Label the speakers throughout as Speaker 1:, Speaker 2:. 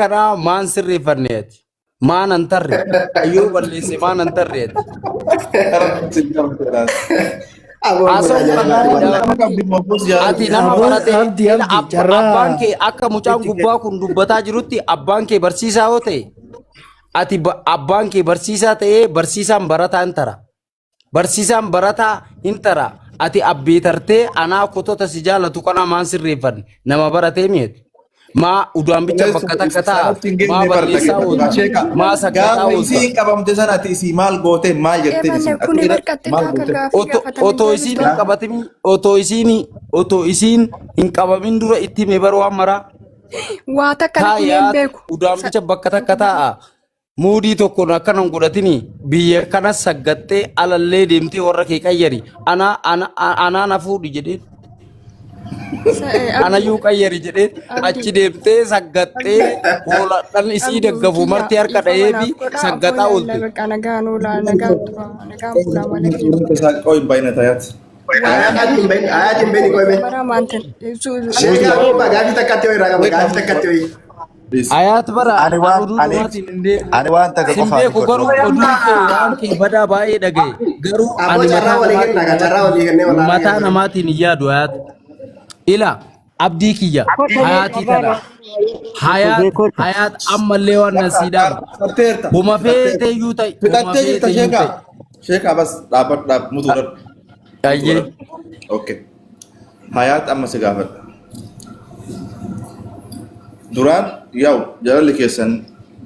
Speaker 1: kana maan sirreeffanneeti. Maan antarre ayyoo balleesse maan antarreeti. Haasa'u qallaadha. Ati nama baratee abbaan kee akka mucaan gubbaa kun dubbataa jirutti abbaan kee barsiisaa yoo ta'e ati abbaan kee barsiisaa ta'ee barsiisaan barataa hin tara. Barsiisaan barataa hin tara. Ati abbee tartee anaa kotota si jaalatu kana maan sirreeffanne nama baratee mi'eeti. Maa udaan bicha bakka takka ta'a. Maa balleessaa oolu. Maa saggataa oolu.
Speaker 2: Isiin qabamte sanatti isii maal goote maal jettee isin
Speaker 1: otoo isiin hin qabatin otoo isiin hin qabamin dura itti mee baruu maraa.
Speaker 3: Waa takka hin beeku.
Speaker 1: Udaan bicha bakka takka ta'a. Muudii tokkoon akkanan godhatini biyya kana saggattee alallee deemtee warra kee qayyari. Anaa na fuudhi jedheen. Anayyuu qayyari jedheen achi deemtee saggattee hooladhaan isii daggafu marti harka dha'ee fi saggataa oolte. Ayat bara
Speaker 2: ani waan takka qofa
Speaker 1: simbeeku garuu oduun kee waan kee badaa baay'ee dhagaye garuu ani mataa namaatiin hin yaadu ayat ila abdii kiyya hayaatii tana hayaat ammallee waan nasiidhaan huma feeteeyyuu ta'e
Speaker 2: fidhattee jirta sheekaa bas dhaab mutuu dha.
Speaker 1: Ayyee.
Speaker 2: Okay. Hayaat amma si gaafadha. Duraan yaw jalalli keessan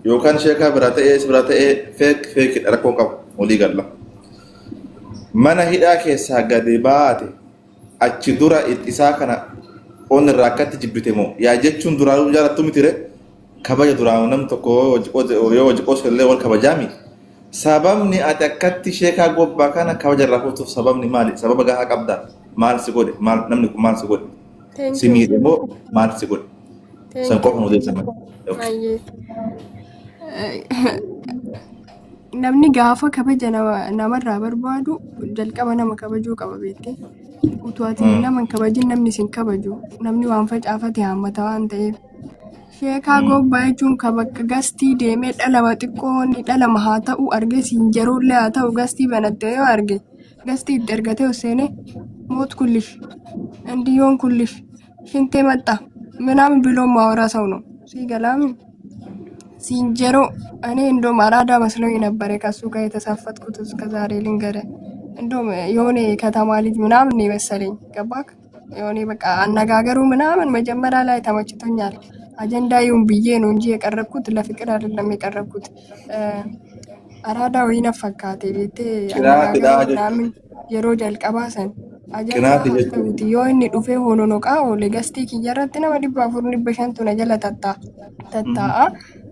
Speaker 2: yookaan sheekaa bira ta'ee feek rakkoo qabu walii galla. Mana hidhaa keessaa gadi baate achi dura isaa kana on irraa akkatti jibbite moo yaa jechuun duraan jaalattu mitire kabaja duraan nam tokko yoo hojii qosallee wal kabajaami. Sababni ati akkatti sheekaa gobbaa kana kabaja irraa fuutuuf sababni maali? Sababa gahaa qabdaa maal si godhe? Namni kun maal si godhe? Si miidhe moo maal si godhe? San qofa nu deemsan.
Speaker 3: Namni gaafa kabaja namarraa barbaadu jalqaba nama kabajuu qaba beektee. Utuu ati nama hin kabajin namni sin kabaju namni waan facaafate haammata waan ta'eef. Sheekaa gobbaa jechuun bakka gastii deemee dhalama xiqqoon dhalama haa ta'u arge siin jaruullee haa ta'u gastii banattee yoo arge gastii itti ergatee seene moot kullish indiyoon kullish shintee maxxa ምናምን ብሎ ማወራ ሰው ነው ሲገላም ሲንጀሮ እኔ እንደውም አራዳ መስሎኝ ነበር ከሱ ጋር የተሳፈጥኩት እስከ ዛሬ ልንገረ እንደውም የሆነ ከተማ ልጅ ምናምን ነው መሰለኝ ገባክ የሆነ በቃ አነጋገሩ ምናምን መጀመሪያ ላይ ተመችቶኛል አጀንዳዩን ብዬ ነው እንጂ የቀረብኩት ለፍቅር አይደለም የቀረብኩት አራዳ ወይና ፈካቴ ቤቴ አነጋገሩ ምናምን የሮ jalqabaasan ajaa'ibaa yoo inni dhufee hononoqaa oole gastii kiyyarratti nama 400 na jala tattaa'a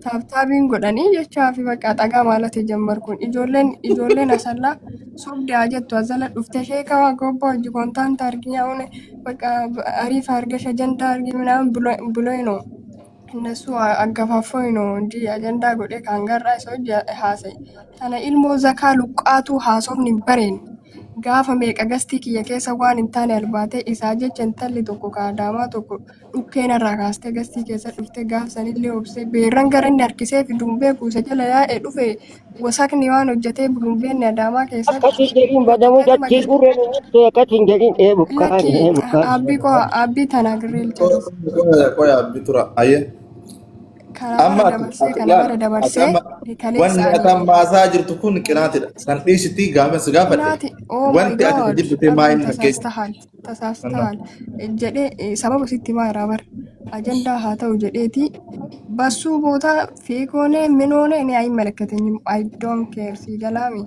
Speaker 3: taabtaabiin godhanii jechaa fi bakka dhagaa maalati jammarkuun ijoolleen asallaa sobdi ajattu azala dhufte sheekaa waa gobbaa hojii kontaanta argina ሆነ በቃ አሪፍ አርገሽ አጀንዳ አርጊ ምናምን ብሎኝ ነው እነሱ አገፋፎኝ ነው እንጂ አጀንዳ ጎዴ ካንጋራ ሰው ሀሰይ ተነ ኢልሞ ዘካ ሉቃቱ ሀሶፍን በሬን gaafa meeqa gastii kiyya keessa waan hin taane albaate isaa jecha intalli tokko kaadaamaa tokko dhukkeen irraa kaastee gastii keessa dhufte gaafsanillee obsee beerran gara inni harkisee fi dumbee kuusa jala yaa'ee dhufe wasakni waan hojjetee dumbeen adaamaa keessa abbii tanaagirreel
Speaker 2: jedhu. Amma
Speaker 3: kana dabarsee
Speaker 2: wanti ataan baasaa jirtu kun qinaatidha. San dhiisitti gaafadhe. Wanti ati jibbitee maayini fakkeessa.
Speaker 3: Tasaasitaal jedhee sababa sitti maa irraa bara ajandaa haa ta'u jedheeti bassuu bootaa fiikoonee minoonee ni ayi malakkateen I don't care si galaami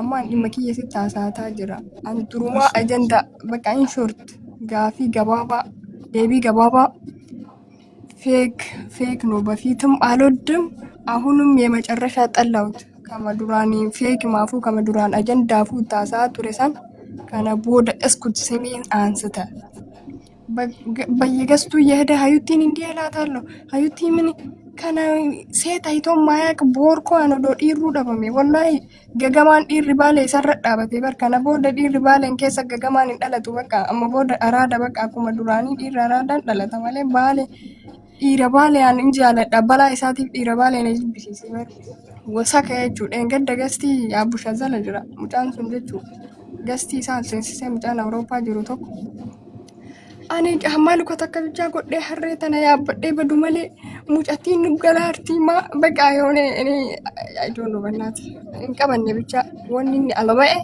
Speaker 3: amma dhimma kiyya sitti haasaataa jira an durumaa ajandaa bakka in short gaafii gabaabaa deebii gabaabaa ፌክ ነው በፊትም አልወድም አሁንም የመጨረሻ ጠላሁት ከመዱራኒ ፌክ ማፉ ከመዱራን አጀንዳፉ ታሳ ቱሬሳን ከነቦደ እስኩት ስሜን አንስተ በየገስቱ የሄደ ሀዩቲን እንዲያላታለሁ ሀዩቲ ምን ከነ ሴት አይቶ ማያቅ ቦርኮ አነዶ ዲሩ ደበሜ ወላሂ ገገማን ዲር ባለ ሰረዳበቴ በር ከነቦደ ዲር ባለን ከሰ ገገማን እንደለቱ በቃ አመቦደ አራዳ በቃ ኩመዱራኒ ዲር አራዳን ደለተ ማለ ባለ dhiira baaleen hin jaaladha. Balaa isaatiif dhiira baaleen hin jibbisiise bara. Gosa ka'ee jechuudha. Gadda gastii yaabbusha jala jira. Mucaan sun jechuudha. Gastii isaa seensisee mucaan Awurooppaa jiru tokko. Ani hamma luka takka bichaa godhee harree tana yaabbadhee badu malee mucattiin nu galaartii baqaa yoone ijoollu bannaati. Hin qabanne bichaa wanni inni ala ba'e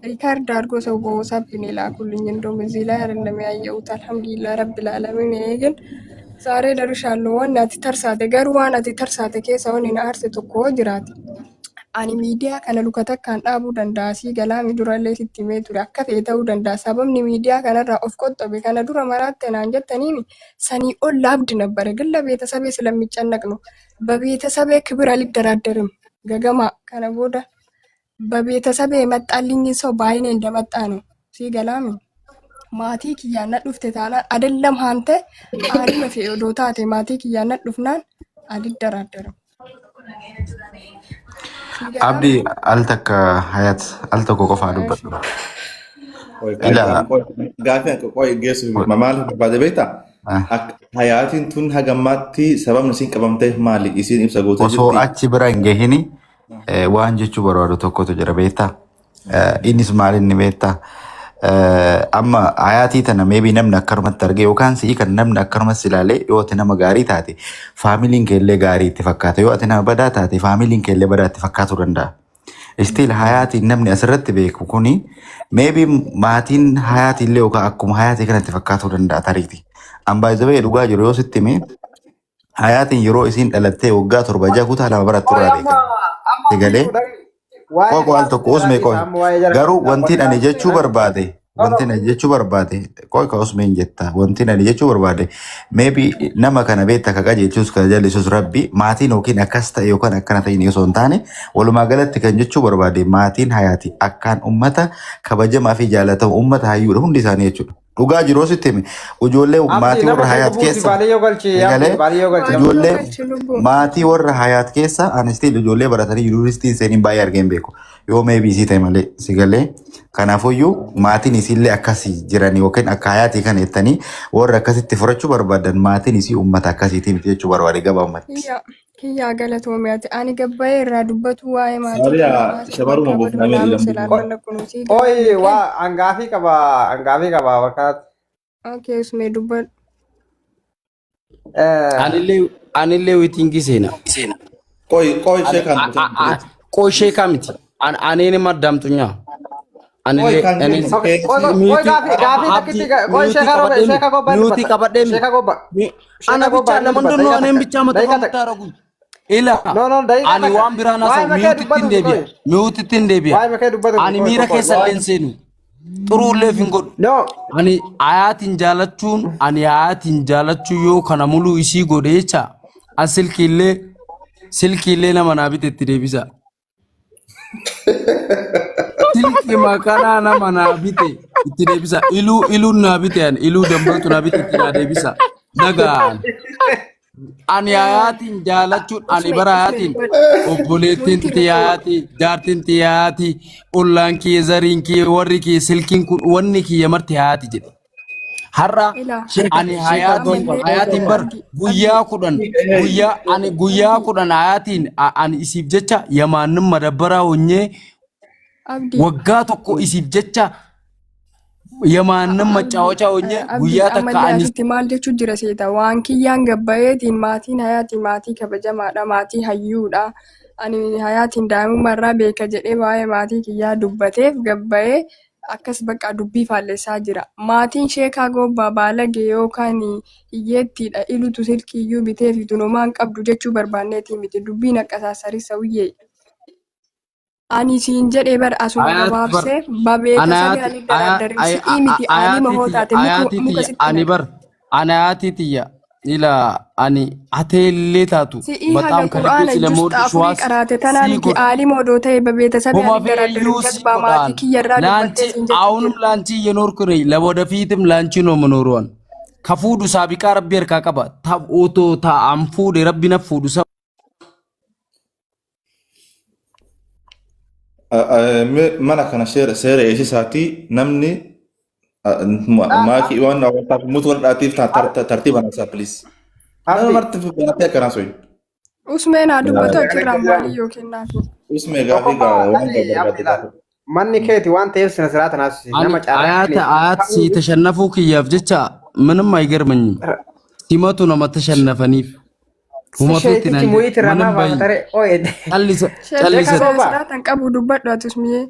Speaker 3: riikaardi argoo ሰው በዋትስአፕ እኔ ላኩልኝ እንደውም እዚህ ላይ አይደለም ያየሁት አልሐምዱሊላህ ረብል ዓለሚን ግን ዛሬ ደርሻለሁ ዋናቲ ተርሳተ ገሩ ዋናቲ ተርሳተ keessa wanni na aarse tokko jiraati ani miidiyaa kana luka takkaan dhaabuu danda'a si galaami durallee sitti himee ture akka ta'e ta'uu danda'a sababni miidiyaa kanarraa of qoxxabe kana dura maraatte naan jettaniimi sanii ol laabdi nabbare gilla beetasabee ስለሚጨነቅነው በቤተሰቤ ክብር አልደራደርም ገገማ kana booda በቤተሰብ የመጣልኝ ሰው በአይኔ እንደመጣ ነው ሲገላም ማቲ ኪያና ዱፍተ ታና አይደለም አንተ አሪ መፈዶታቴ ማቲ ኪያና ዱፍናን አልደራደርም
Speaker 4: abdi altaka hayat altako qofa dubbat
Speaker 2: ila gaafi qoy geessu mamaal baade beeta hayaatiin tun hagammaatti sababni isin qabamteef maali isin ibsa gootee
Speaker 4: osoo achi bira hin gahini waan jechuu barbaadu tokkotu jira beektaa innis maal inni beektaa amma hayaatii tana meebii namni akkanumatti arge yookaan si'ii kan namni akkanumatti ilaalee yoo ati nama gaarii taate faamiliin keellee gaarii itti fakkaata yoo ati nama badaa taate faamiliin keellee badaa itti fakkaatuu danda'a. Istiil hayaatiin namni asirratti beeku kuni meebii maatiin hayaatiillee yookaan akkuma hayaatii kanatti fakkaatuu danda'a tariiti. Ambaayizabee dhugaa jiru yoo sitti mee hayaatiin yeroo isiin dhalattee waggaa 7 kutaa lama barattu irraa beekama. Egalee qoqqoo al tokko usmee qoy garuu wanti ani jechuu barbaade qoy ka usmeen jetta wanti ani jechuu barbaade maybe nama kana beekta ka qajeelchus ka jallisuus rabbi maatiin yookiin akkas ta'e yookaan akkana ta'in osoo hin taane walumaa galatti kan jechuu barbaade maatiin hayaati akkaan ummata kabajamaa fi jaalatamu ummata hayyuudha hundi isaanii jechuudha. Dhugaa jiroo sitti ijoollee maatii warra hayaat keessa ijoollee maatii warra hayaat keessa anistiin ijoollee baratanii yuunivarsiitiin seenin baay'ee argeen beeku yoo meebii isii ta'e malee sigalee kanaafuyyuu maatiin isiillee akkasii jiran yookiin akka hayaatii kana jettanii warra akkasitti furachuu barbaadan maatiin isii uummata akkasiitii miti jechuu barbaade gabaabumatti.
Speaker 3: Kiyyaa galatoomiyaati ani gabbaa'ee irraa dubbatu waa'ee maatii
Speaker 2: shamaruma boofnamee
Speaker 5: Oi, waa angaafi qaba wakkaat.
Speaker 3: Okay, usmee dubbadhu.
Speaker 1: anillee witingi seena
Speaker 2: qoy sheekan
Speaker 1: qoy sheekaa miti aneen maddamtunya miyuutii qabadhee ana bicha namandonnoo aneen bicha mataaragu ila ani waan biraan haasa'u miyuutittiin deebi'a ani miira keessa illeen seenu xuruullee fin godhu ani hayaatiin jaalachuu yoo kana muluu isii godhe jecha an silkiillee nama naa bitetti deebisa silki makanaa nama naa bite itti deebisa iluun naa bite iluu dambaltu naa bite itti naa deebisa dagaan ani hayaatiin jaalachuun ani bara hayaatiin obboleettiin tiyaatii jaartiin tiyaatii ollaan kee zariin kee warri kee silkiin kun wanni kiyya marti hayaati jedhe har'a ani hayaatiin bar guyyaa kudhan hayaatiin ani isiif jecha yamaannin madabbaraa honyee waggaa tokko isiif jecha yamaannin macaawachaa honyee guyyaa takka ani
Speaker 3: maal jechuun jira seeta waan kiyyaan gabbayeetiin maatiin hayaatiin maatii kabajamaadha maatii hayyuudha ani hayaatiin daa'imummaarraa beeka jedhee waa'ee maatii kiyyaa dubbateef gabbayee akkas bakka dubbii faalleessaa jira maatiin sheekaa gobbaa baalagee yookaan hiyyeettiidha ilutu silkiiyyuu bitee fi tunumaan qabdu jechuu barbaanneetii miti dubbiin akkasaassarissa uyyee ani siin jedhee bar asuma gabaabsee babeetasanii ani daradarsi'ii miti ani mahootaate muka sitti
Speaker 1: ani bar ani hayaatii tiyya ila ani ateellee taatu
Speaker 3: በጣም ከልቤ ስለምወድሽ ዋስ ቀራተ ተናንኪ አሊ ሞዶተ በቤተሰብ ያደረደሩ ገዝባ ማቲ ከየራ
Speaker 1: አሁንም ላንቺ እየኖርኩ ነኝ ለወደፊትም ላንቺ ነው የምኖረው ከፉዱ ሳቢቃ ረቢ እርካ ቀባ ታኦቶ ታአምፉ ረቢ ነፉዱ
Speaker 2: mana kana seera eesisaati namni maaki waan awwaataaf mutu warra dhaatiif tartiiban isaa please. nama
Speaker 5: Abdi.
Speaker 2: marti banatee akkanaa soyi.
Speaker 3: Usmeen haa dubbatu
Speaker 2: Ilaalaa.
Speaker 3: achirraa maalii yookiin naafi.
Speaker 2: Usmee gaafii
Speaker 5: Tokkoffaa
Speaker 2: waan
Speaker 5: laali Abdi
Speaker 2: barbaade
Speaker 5: laal. Manni keeti waan ta'eef sina siraata naasisi.
Speaker 1: ani
Speaker 5: Nama carraa
Speaker 1: ayat si tashannafuu kiyyaaf jecha ምንም አይገርመኝም ሲመቱ ነው መተሸነፈኒፍ ሁመቱት
Speaker 5: Sheetichi
Speaker 1: ነን
Speaker 5: muyiiti
Speaker 1: ምንም
Speaker 5: irraa
Speaker 1: በይ
Speaker 5: tare ooye.
Speaker 1: ጨልሰ
Speaker 3: Sheekaa
Speaker 1: ጨልሰ
Speaker 3: siraataan qabu dubbadhu ati Usmiyee.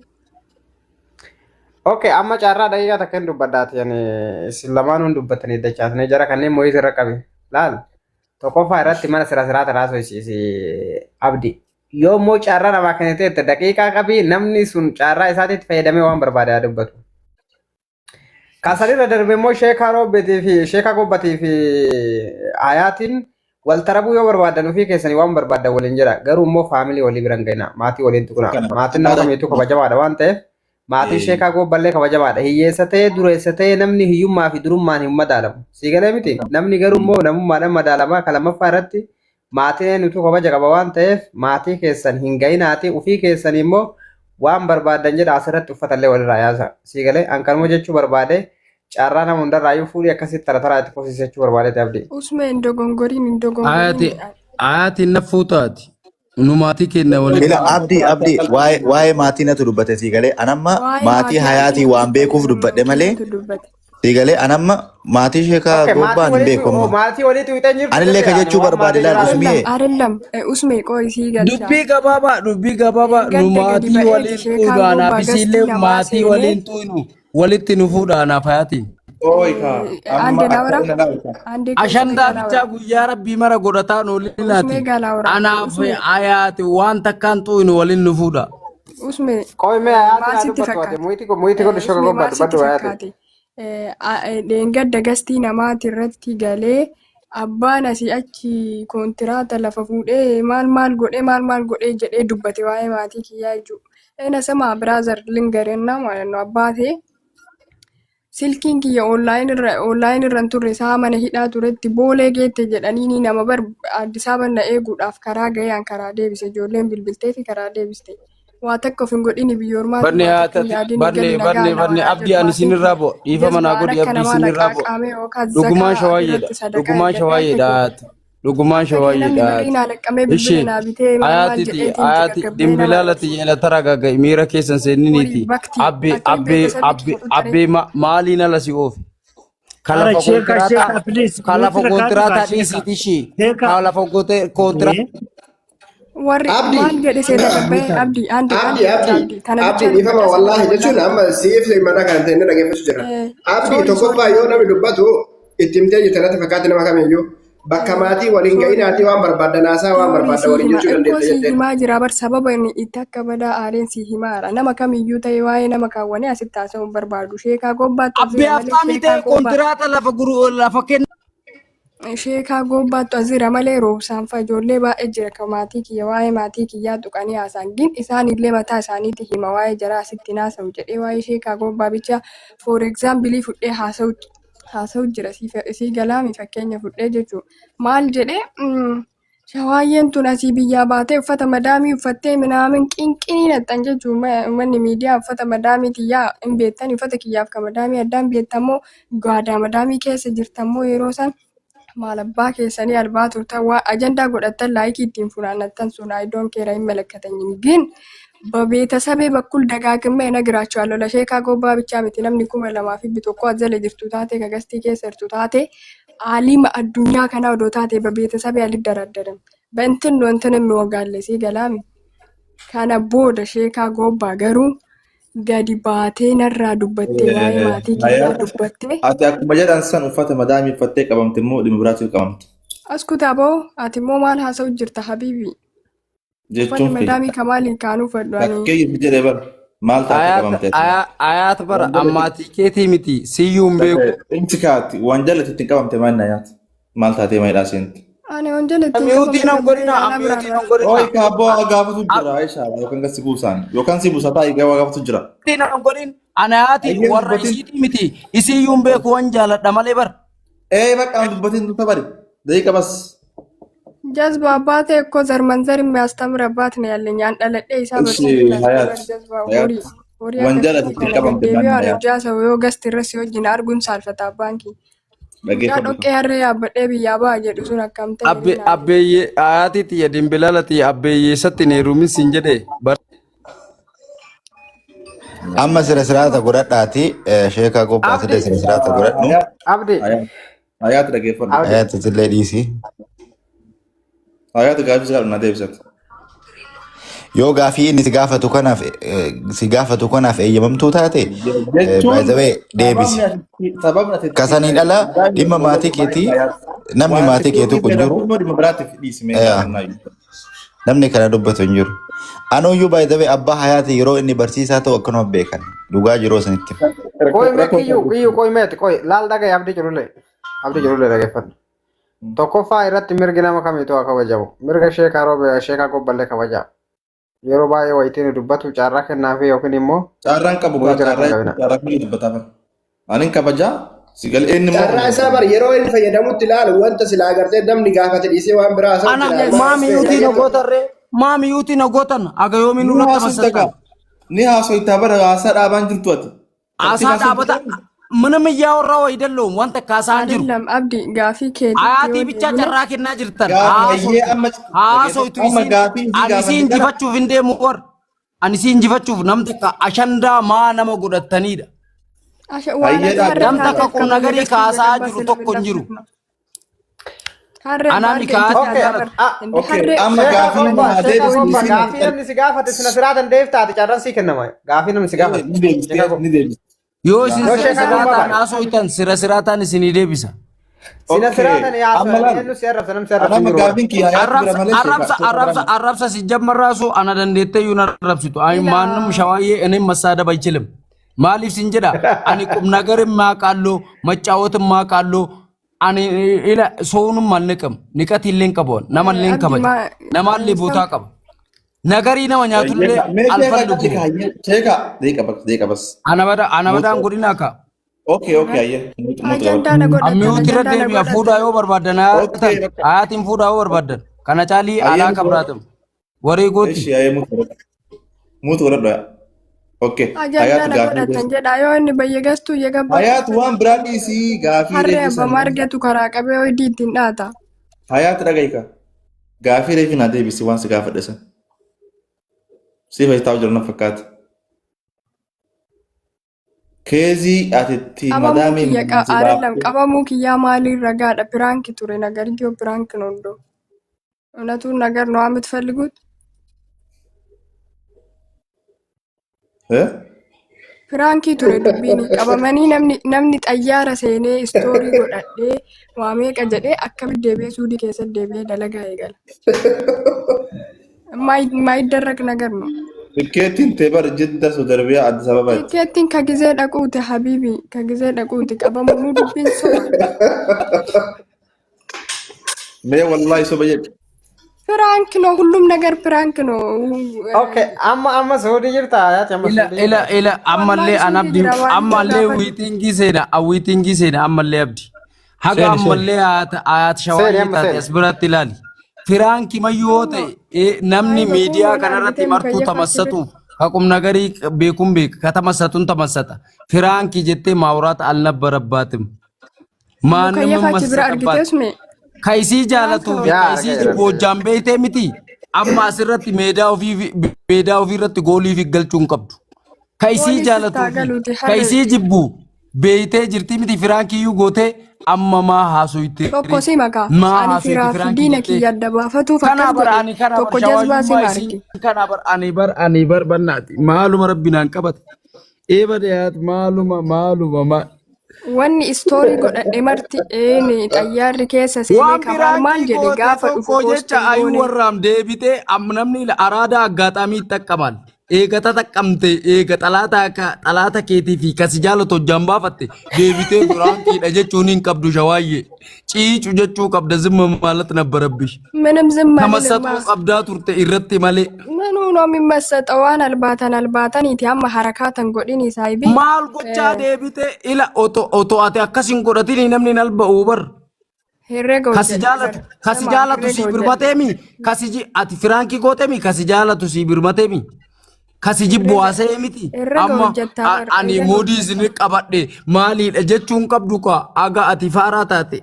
Speaker 5: Okay, amma carraa daqiiqaa takka hin dubbaddaati. Isin lamaanuu dubbatanii dachaasanii jara kanneen muyiiti irra qabe. Laal. Tokkoffaa irratti mana siraata naasisi Abdi. Yoo immoo carraa namaa kenniteetta daqiiqaa qabii namni sun carraa isaatiitti fayyadamee waan barbaade haa dubbatu. Kasalirra darbe immoo sheekaa roobbeetii fi sheekaa gobbatii fi ayaatiin wal tarabuu yoo barbaadan ofii keessanii waan barbaadan waliin jira. Garuu immoo faamilii walii biran gahina. Maatii waliin tuquna. Maatiin nama kamiituu kabajamaadha waan ta'eef maatiin sheekaa gobballee kabajamaadha. Hiyyeessa ta'ee dureessa ta'ee namni hiyyummaa fi durummaan hin madaalamu. Siigalee miti. Namni garuu immoo namummaadhaan madaalamaa kan lammaffaa irratti maatiin utuu kabaja qaba waan ta'eef maatii keessan hin gahinaati ofii keessanii immoo waan barbaadan jedha asirratti uffatallee walirraa yaasa. Siigalee hanqanuma jechuu barbaade carraa nama hundarraayyuu fuudhii akkasitti taraa itti fufsiisachuu barbaade abdii.
Speaker 3: Usmeen dogongoriin
Speaker 1: ayati nafuutaati numaatii kenna waliin
Speaker 4: Bila abdi waa'ee maatii natu dubbate sii galee anamma maatii hayaatii waan beekuuf dubbadhe malee sii galee anamma maatii sheekaa gobbaan hin beekamne.
Speaker 5: Maatii walitti wixee jirtu.
Speaker 4: Anillee ka jechuu barbaade laal Usmiyee.
Speaker 3: Arellam Usmee qoy sii galcha.
Speaker 1: dubbii gabaabaa nu maatii waliin tuudhaanaaf isillee maatii waliin tuunu walitti nu fuudhaanaaf hayaatiin. Ashandaa bichaa guyyaa rabbii mara godhataa noolinaati. Anaaf ayaati waan takkaan tuunu waliin nu fuudha.
Speaker 3: Usmee
Speaker 5: Qoomee ayaatii dubbatu muyitii godhu shoka gobbatu baddu ayaati.
Speaker 3: Dheengadda gastii namaati irratti galee abbaan asii achi koontiraata lafa fuudhee maal godhee jedhee dubbate waa'ee maatii kiyyaa jechuudha. Ena sama biraazar lingarinnaa maalannoo abbaa ta'e silkiin kiyya onlaayinii irraan turre isaa mana hidhaa turetti boolee geette jedhanii nama bar Addis Ababa na eeguudhaaf karaa gaheen karaa deebise ijoolleen bilbiltee fi karaa deebiste. Waa takka of hin godhini biyyoormaa.
Speaker 1: Barnee abdii ani isinirraa bo'o dhiifa manaa godhi abdii isinirraa bo'o dhugumaan shawaayeedha dhugumaan shawaayeedha dhugumaan shawaayeedha ishi ayaati dimbilaalati yeela taragaga miira keessan seeniniiti abbee maaliin ala si oofe kalafa kontiraata dhiisiiti ishii kalafa kontiraata
Speaker 3: warri maal jedhe seera gabbee abdii
Speaker 6: abdii dhiifama wallaahi jechuun amma siif mana kan ta'e dhaggeeffachuu jirra. Abdii tokkoffaa yoo namni dubbatu itti himtee jirtan natti fakkaate nama kamiyyuu bakka maatii waliin ga'inaatii waan barbaadanaasaa waan barbaada waliin jechuu dandeessa jettee.
Speaker 3: himaa jira bar sababa inni itti akka badaa aadeen si himaara nama kamiyyuu ta'e waa'ee nama kaawwanii asitti haasa'uu barbaadu sheekaa gobbaatti
Speaker 1: abbee aftaamii ta'e kontiraata lafa kenna.
Speaker 3: Sheekaa gobbaattu asirra malee roobsaan fa'a ijoollee baay'ee jira kan maatii kiyya waa'ee maatii kiyyaa tuqanii haasa'an gin isaanillee mataa isaaniitti hima waa'ee jara asitti haasa'u jedhee waa'ee sheekaa gobbaa bicha for example fudhee haasa'u jira sii galaami fakkeenya fudhee jechuudha maal jedhee shawaayyeen tun asii biyyaa baatee uffata madaamii uffattee minaamin qinqinii naxxan jechuun manni miidiyaa uffata madaamii kiyyaa hin beektan uffata kiyyaaf kan madaamii addaan beektammoo gaadaa madaamii keessa jirtammoo yeroo san maal abbaa keessanii albaa turtan waa ajandaa godhattan laayikii ittiin funaannattan sun aayidoon keera hin malakkatanyin gin beetasabee bakkul dagaagimee nagiraachuu allola sheekaa gobbaa bichaa miti namni 2,000 tokko ajjala jirtu taate kagastii keessa jirtu taate aalima addunyaa kanaa odoo taate beetasabee alit daraddaran bantin wantin inni wagaallesii galaami kana booda sheekaa gobbaa garuu gadi baatee narraa dubbattee waa'ee maatii kiyyaa dubbattee.
Speaker 2: Ati akkuma jedhan san uffata madaamii uffattee qabamte immoo dhimma biraatiif qabamte.
Speaker 3: As kutaaboo ati immoo maal haasa'u jirta habiibi. Uffata madaamii kamaaliin kaanuu fadhuanii.
Speaker 2: Bakkeeyyuu jedhee bara maal taatee qabamte.
Speaker 1: Ayaat bara ammaatii keetii miti siyyuun beeku.
Speaker 2: Inti kaati waan jalatti ittiin qabamte maal ayaat maal taatee maayidhaa seenti.
Speaker 3: Ani waan jalatti
Speaker 1: ammiutiin an godhina ammiutiin an godhina.
Speaker 2: Ooyi kaabboo gaafatu jira Aisha yookaan si buusaan yookaan si buusataa eegaa gaafatu jira.
Speaker 1: Ammiutiin an godhin anayaati warra isiitii miti isiyyuun beeku waan jaaladha malee bara.
Speaker 2: Bakka an dubbatiin nuta bari daqiiqa bas.
Speaker 3: Jazba abbaa ta'e akkoo zarmanzar የሚያስተምር አባት ነው ያለኝ አንጠለጤ ሂሳብ
Speaker 2: waan jalatti ittiin qabamte maal ayaat.
Speaker 3: ሰው ገስት ረስ ወጅን አርጉን ሳልፈታ ባንኪ Mucaa dhoqqee harree yaabbadhee biyyaa ba'a jedhu sun akkam ta'e.
Speaker 1: Abbeeyyee ayaatiitti ya dimbilalati abbeeyyeessatti hin heerumin siin jedhe.
Speaker 4: Amma sirata godhadhaati sheekaa qophaasite sirata godhadhu.
Speaker 5: Abdi.
Speaker 2: Ayaati dhaggeeffadhu.
Speaker 4: Ayaati illee dhiisi.
Speaker 2: Ayaati gaafii isaa dhuna deebisatu.
Speaker 4: Yoo gaafii inni si gaafatu kanaaf eeyyamamtuu taate baay'ee deebisi. Kasaniin ala dhimma maatii keetii namni maatii keetu kun jiru namni kana dubbatu hin jiru. Anuyyuu baay'ee abbaa hayaati yeroo inni barsiisaa ta'u akkanuma beekan dhugaa jiroo sanitti.
Speaker 5: Koi mee kiyyuu koi meeti koi laal dhagaye abdii jirullee dhaggeeffadhu. Tokkoffaa irratti mirgi nama kamiitu haa kabajamu. Mirga sheekaa roobe sheekaa qobballee kabajaa. Yeroo baay'ee wayitiin dubbatu carraa kennaafi yookiin immoo
Speaker 2: carraan qabu carraa dubbataman. Ani kabajaa sigal inni
Speaker 6: carraa isaa bar yeroo inni fayyadamutti ilaalu wanta silaa agartee namni gaafate dhiisee waan biraa isaa
Speaker 1: ana maami yuutii na gootarree maami yuutii na gootan aga yoomiin nurratti masaka
Speaker 2: ni haasoitaa bara haasaa dhaabaan jirtu ati.
Speaker 1: Haasaa dhaabata ምንም እያወራው አይደለም ወንተ ካሳንጅሩ
Speaker 3: አይደለም አብዲ ጋፊ ከዲ
Speaker 1: አያቲ ብቻ ጨራኪና ጅርተን አሶይቱ አኒሲ እንጂፈቹፍ እንደ ሙቆር አኒሲ እንጂፈቹፍ ነምተካ አሸንዳ ማ ነመ ጉደተኒዳ ነምተካ ቁም ነገሪ ካሳጅሩ ቶኮ እንጅሩ አናኒ ካቲ
Speaker 2: amma gaafii
Speaker 5: namni si gaafate sina siraatan deeftaati carraan sii kennama gaafii namni si gaafate
Speaker 2: ni deebisa.
Speaker 1: Yoo isin siraataan haasooytan siraataan isinii deebisa.
Speaker 5: Sina siraatan yaasoo si arrabsa namni si arrabsa.
Speaker 1: Arrabsa si jammarraasu ana dandeettee yuun arrabsitu. Ani maannum shawaayyee inni masaada baychilim. Maaliif sin jedha ani qubnagarin maa qaalloo maccaawotin maa qaalloo ani ila soonum mal niqam niqatillee hin qabu namallee hin kabaja namallee bootaa qaba. Nagari nama nyaatullee alfallu
Speaker 2: Sheeka deeqa bas.
Speaker 1: Anabadaan godina ka.
Speaker 2: Okay ayye.
Speaker 1: Ammi utira deebi'a fuudhaa yoo barbaadan hayaatiin fuudhaa yoo barbaadan kana caalii alaa qabraatam waree gooti.
Speaker 2: Ishi ayye mutu godhadha. Okay.
Speaker 3: Hayaat gaafii jedha yoo inni bayya gastuu yegabba.
Speaker 2: Hayaat waan biraan dhiisii gaafii
Speaker 3: harree abbaa margetu karaa qabee hojii ittiin dhaata.
Speaker 2: Hayaat dhagaika gaafii reefi na deebisi waan si gaafadhesan. Sifa isaa jiru fakkaata. Keezii ati madaamiin
Speaker 3: qabamuu kiyyaa maaliin ragaadha piraanki ture nagarjoo piraanki nondo. Unatuun nagar ነው የምትፈልጉት? ፕራንኪ ture dubbiin qabamanii namni xayyaara seenee istoorii godhadhee waamee qajedhee akka deebi'ee suudii keessatti deebi'ee dalagaa eegala. ማይደረግ ነገር ነው።
Speaker 2: ትኬቲን ቴበር ጅዳ ሱደርቢያ አዲስ አበባ
Speaker 3: ትኬቲን ከጊዜ ደቁት ሀቢቢ ከጊዜ ደቁት ቀበሙኑ ዱብን ሶ
Speaker 2: ሜ ወላሂ ሶበየ
Speaker 3: ፕራንክ ነው ሁሉም ነገር ፕራንክ ነው።
Speaker 5: ኦኬ አማ ሶዲ ጅርታ ያት አማ ሶዲ
Speaker 1: ኢላ አማሌ አናብዲ አማሌ ዊቲንጊ ሴና አማሌ አብዲ ሀጋ አማሌ አያት ሸዋይ ታስብራት ይላል Firaanki mayyoo ta'e namni miidiyaa kanarratti martuu tamassatu haqum nagarii beekuun beeka ka tamassatuun tamassata. Firaanki jettee maawuraata alnabbarabaatim. Maannuma massaqabbaati. Ka isii jaalatuuf ka isii jibbojjaan beeytee miti. Amma asirratti meedaa ofiirratti goolii fi galchuun qabdu. Ka isii jaalatuuf ka isii jibbu beeytee jirti miti firaankiyyuu gootee amma maa haasuyte
Speaker 3: tokko si maka ani firaaf diina kiyya adda baafatuuf tokko jazbaa si marki
Speaker 1: ani bar bannaati maaluma rabbinaan qabate eeba dhiyaat maaluma
Speaker 3: wanni istoorii godhadhe marti eeni xayyaarri keessa seenee kabaar maal jedhe gaafa dhufu
Speaker 1: jecha ayuu warraam deebite namni araada aggaxamii xaqqaman eegata taqqamte eega xalaata keetii fi kasi jaalatu hojjaan baafatte deebitee firaankiidha jechuun hin qabdu shawaayyee ciicu jechuu qabda zimma maalatti nabbarabbish
Speaker 3: ምንም ዝም
Speaker 1: tamassatu qabdaa turte irratti malee
Speaker 3: ምኑ ነው የሚመሰጠው ዋን አልባተኒቲ amma harakaatan godhini saayibi
Speaker 1: maal gochaa deebite ila oto ati akkasin godhatini namni nalba'uu bar kasi jaalatu si birmateemi ati firaanki gooteemi kasi jaalatu si birmateemi kasi jibbu haasa'ee miti
Speaker 3: Herrega
Speaker 1: amma
Speaker 3: hojjettaa bara.
Speaker 1: ani
Speaker 3: Herrega
Speaker 1: moodii isin qabadhe maaliidha jechuun qabdu ka aga ati faaraa taate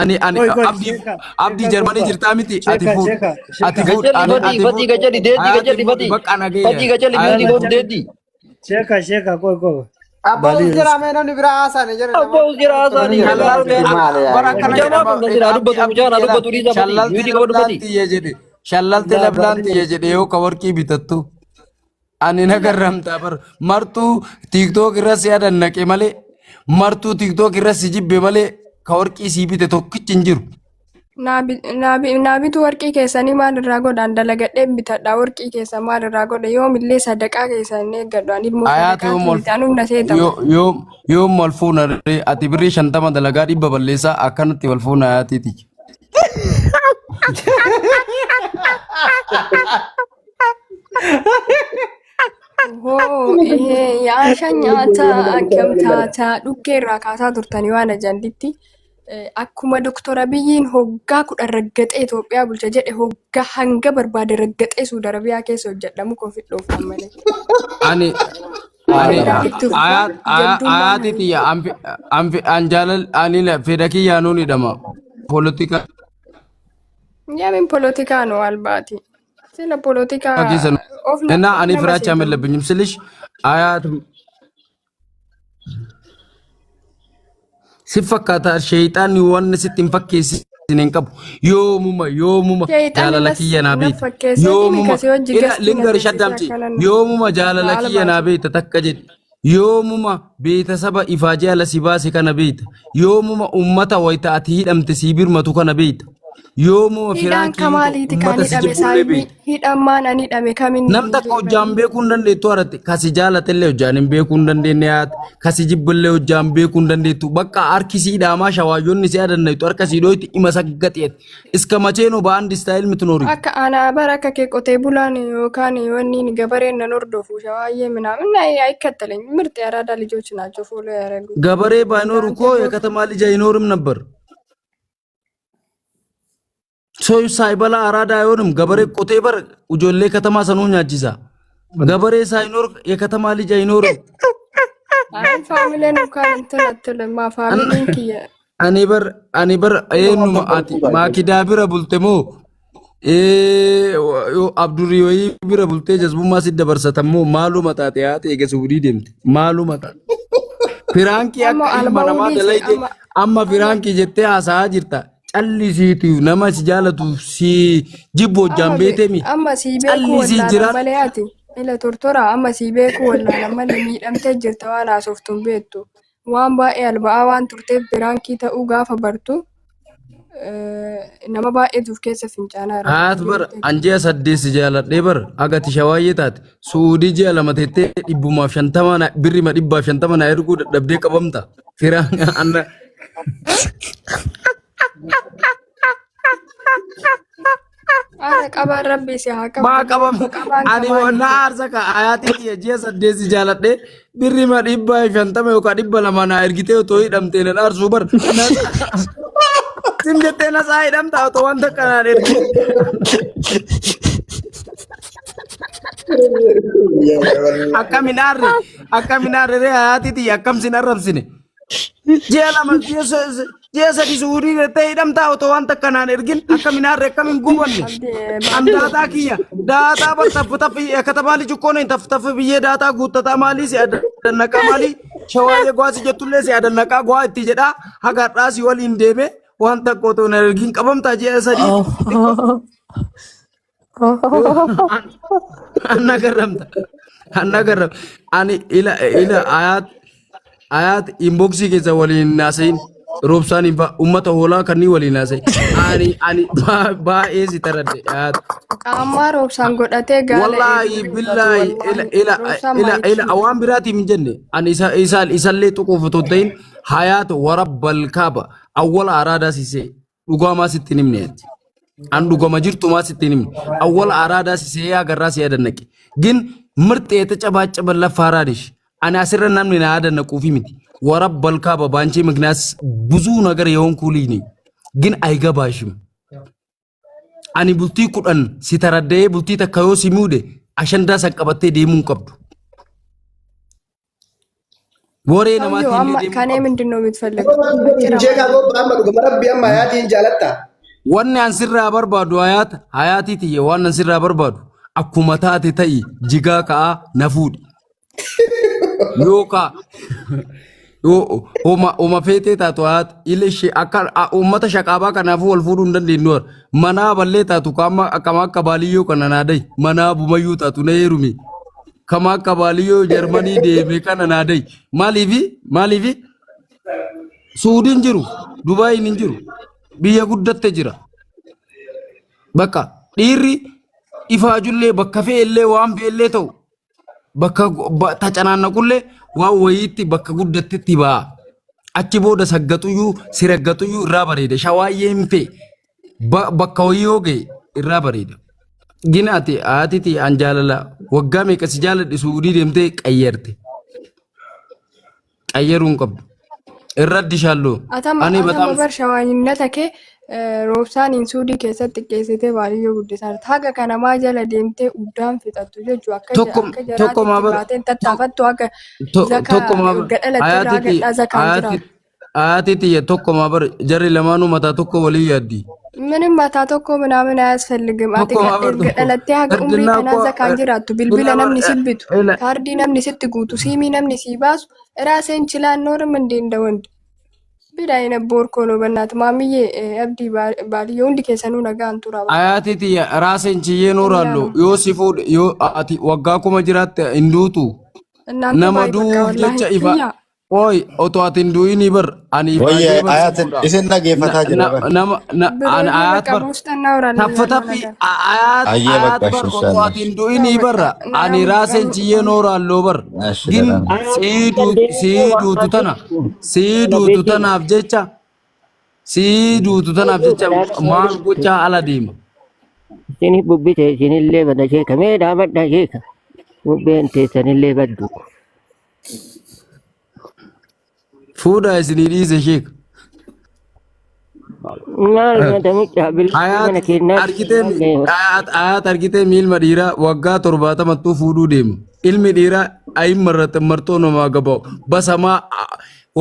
Speaker 1: ani
Speaker 7: Koi koi
Speaker 1: abdii
Speaker 7: sheka
Speaker 1: abdii
Speaker 7: sheka
Speaker 1: jarmanii
Speaker 7: goba.
Speaker 1: jirtaa miti ati
Speaker 7: Sheka
Speaker 1: fuud
Speaker 7: sheka
Speaker 1: ati
Speaker 7: sheka
Speaker 1: fuud
Speaker 8: Fati gajali dedi gajali fati.
Speaker 1: bakka nagee
Speaker 8: Fati gajali mudi god dedi.
Speaker 7: sheka sheka koi koi.
Speaker 5: Abba ujjira mee namni biraa haasa'an jira.
Speaker 8: Abba ujjira haasa'an jira.
Speaker 1: bara akkana
Speaker 8: Mucaa maaf na jira dubbatu mucaa na dubbatu dhiisa fati. Mudi qaba dubbati.
Speaker 1: shallalte lablaanti jedhe yoo ka warqii bitattu ani nagarramta bar martuu tiktok irra si adannaqe malee martuu tiktok irra si jibbe malee ka warqii sii bite tokkichi hin jiru.
Speaker 3: Naabitu warqii keessanii maalirraa godhaan dalagadheen bitadha warqii keessa maalirraa godha yoomillee sadaqaa keessan eeggadhu ani ilmoo sadaqaa bitaan humna seetamu.
Speaker 1: Yoom wal fuuna ati birrii 50 dalagaa 100 balleessaa akkanatti wal fuuna ayaatiiti.
Speaker 3: Yaasha nyaataa akkam taataa dhukkee irraa kaasaa turtanii waan ajanditti akkuma Doktor Abiyyiin hoggaa 10 raggaxee Itoophiyaa bulcha jedhe hoggaa hanga barbaade raggaxee Suudi Arabiyaa keessa hojjedhamu konfidhoof malee.
Speaker 1: Ani ayaatiiti anjaalal ani fedha kiyyaanuu hidhama politika.
Speaker 3: Yamin politika ነው አልባቲ ስለ ፖለቲካ
Speaker 1: እና እኔ ፍራቻም የለብኝም ስልሽ አያት ሲፈካታ ሸይጣን ወን ስትንፈከስ ሲነንቀቡ yoomuma jaalala kiyya naa beekta yoomuma lingari shaddamti yoomuma jaalala kiyya naa beekta takka jedhi yoomuma beetasaba ifaajee ala si baase kana beekta yoomuma ummata wayita ati hidhamte sii birmatu kana beekta yoomuma
Speaker 3: hidhaan kamaaliiti kan hidhame saayii hidhammaan ani hidhame kamiin
Speaker 1: nam takka hojjaan beekuu hin dandeettu haratti kasi jaalatellee hojjaan hin beekuu hin dandeenye yaata kasi jibballee hojjaan beekuu hin dandeettu bakka harkisii hidhaamaa shawaayyoonni si adanneetu harkasii dhooyti ima saggaxeet iska macheenoo ba'aan distaayil mitinoori
Speaker 3: akka aanaa bara akka kee qotee bulaan yookaan wanni gabareen nan hordofu shawaayyee ምናምን አይከተለኝ ምርጥ ያራዳ ልጆች ናቸው ፎሎ ያደረጉ
Speaker 1: ገበሬ ባይኖር እኮ የከተማ ልጅ አይኖርም ነበር ሰው ሳይበላ አራዳ አይሆንም ገበሬ ቆቴ በር ujoollee ከተማ ሰኑ ኛጂሳ ገበሬ ሳይኖር የከተማ ልጅ አይኖርም
Speaker 3: ፋሚሊን እንኳን እንትን አትልም ፋሚሊን kiya
Speaker 1: ani bar eenyu maati maakidaa bira bultemo abduriyoyi bira bultee jazbummaa si dabarsatammoo maaluma taate haate eega suudii deemte maaluma taate firaankii akka ilma namaa dalayte amma firaankii jettee haasa'aa jirta callisiitu nama si jaalatu si jibbo hojjaan beetemi
Speaker 3: amma si beeku wallaalan malee ati ila tortora amma si beeku wallaalan malee miidhamtee jirta waan haasoftuun beektu waan baay'ee alba'aa waan turteef firaankii ta'uu gaafa bartu nama baay'eetuuf keessa fincaanaa irra
Speaker 1: haat bar anjee saddeessi jaaladhee bar agati shawaayyee taate suudii ji'a lama teettee 150 birrima 150 na erguu dadhabdee qabamta firaan anna
Speaker 3: Ara qaban rabbi si haa qabu.
Speaker 1: maa qabam ani wanna arsaka ayaati ji'a saddeessi jaaladhee birrima 150 yookaan 200 na ergitee otoo hidhamtee nan arsuu bar sim jettee na saa hidhamta otoo wanta kanaan ergi akkaminaarre ayaatiiti akkam sin arrabsine ji'a lama ji'a sadi suurii jettee hidhamtaa otoo wanta kanaan ergin akkaminaarre akkamin gubanne an daataa kiyya daataa bar taffi katamaa lijukkoon hin taffi biyyee daataa guuttataa maalii si adannaqaa maalii shawaayyee gwaa si jettullee si adannaqaa gwaa itti jedhaa hagaadhaa si waliin deeme waan takka otoo hin ergin qabamtaa ji'a sadii annagarramta ani ila ayat inboxii keessa waliin naasayin roobsaan ummata hoolaa kannii waliin naasayin ani baay'ee si taradhe ayat
Speaker 3: Qaammaa roobsaan godhatee gaala
Speaker 1: wallahi billahi ila waan biraatiif hin jenne ani isallee xuquuf otoo ta'in hayaat warabbal kaaba awwala araadaa sisee dhugaamaa sitti hin himne an dhugama jirtumaa sitti hin himne awwala araadaa sisee agarraa si yadannaqe gin ምርጥ የተጨባጨበ ለፋራዲሽ አና አስረናም ነው ያደነቁፊ ምት ወረበል ካባ ባንቺ ምክንያት ብዙ ነገር የሆንኩልኝ ነኝ ግን አይገባሽም አኒ ቡልቲ ቁደን ሲተረደየ ቡልቲ ተካዮ ሲሙደ ashandaa san qabattee deemuu hin qabdu. Woree namaatti illee deemuu
Speaker 3: ከኔ
Speaker 1: qabdu.
Speaker 3: ምንድን ነው የምትፈልገው?
Speaker 6: ሼካ ጎባ አማ ዱገ ረቢ አማ ያቲን ጃለታ
Speaker 1: Wanni an sirraa barbaadu hayaatii tiyye waan an sirraa barbaadu akkuma taate ta'i jigaa ka'aa na fuudhi. Yookaan Oma feetee taatu haati illee ishee akka uummata shaqaabaa kanaafuu wal fuudhuu hin dandeenyu. Manaa ballee taatu akkama akka baaliyyoo kana naadai manaa bumayyuu taatu na heerumi. Kama akka baaliyyoo Jarmanii deeme kana naadai maaliifi Suudiin jiru Dubaayin hin jiru biyya guddatte jira. Bakka dhiirri ifaajullee bakka fe'ellee waan fe'ellee ta'u bakka tacanaannaqullee waan wayiitti bakka guddattetti ba'a. Achi booda saggatuyyuu siraggatuyyuu irraa bareeda. Shawaayyeen fe'e bakka wayii yoo ga'e irraa bareeda. Gina ati haatiti an jaalala waggaa meeqa si jaaladhe Suudii deemtee qayyarte. Qayyaruu hin qabdu. Irratti shaalloo.
Speaker 3: Atama bar shawaaninnata kee roobsaan hin suudii keessatti qeessitee baaliyyoo guddisaa jirti. Haga kana maa jala deemtee uddaan fixattu jechuudha. Akka jaraatti baateen tattaafattu akka gadhalatti irraa zakaan jiraatu.
Speaker 1: Haatiti tokkomaa bar jarri lamaanuu mataa tokko walii yaaddi.
Speaker 3: ምንም ማታ tokko ምናምን አያስፈልግም። አቲ gadhalattee haga umrii kanaa zakaan jiraattu bilbila namni sibbitu kaardii namni sitti guutu siimii namni sii baasu ራሴን ችላል ኖርም እንዴ እንደ ወንድ ቢዳይነ ቦርኮ ነው በእናት ማሚዬ አብዲ ባልዮ እንዲ ከሰኑ ነጋ አንቱራ
Speaker 1: አያቲቲ ራሴን ችዬ ኖራለሁ ዮሲፎ ዮ አቲ ወጋ ኩመ ጅራት እንዱቱ ነመዱ ጀቻ ኢፋ Oi, oto atin duini ber ani
Speaker 4: Oye, ayat isin nageeffata jira ber.
Speaker 1: Ayat ber. Tapi ayat ber oto atin duini ber ani rasen ciye nora allo ber. Gin sidu tutana abjecha. Sidu tutana abjecha maal gocha ala dima.
Speaker 8: Sini bubbite sini illee bada sheeka mee dhaabadha sheeka bubbeen teessan illee baddu.
Speaker 1: Fuda isini dhiise sheek.
Speaker 8: Maal nyaata mucaa bilbilee mana kennaa.
Speaker 1: Ayat argitee miilma dhiiraa waggaa 70 fuudhuu deema. Ilmi dhiiraa ayin martoo namaa gabaa'u. Basamaa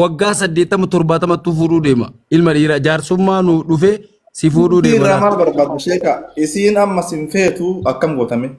Speaker 1: waggaa 80 fuudhuu deema. Ilma dhiiraa jaarsummaa nu dhufee si fuudhuu deema.
Speaker 2: Dhiirraa maal barbaadu sheeka isiin amma sin feetu akkam gootame?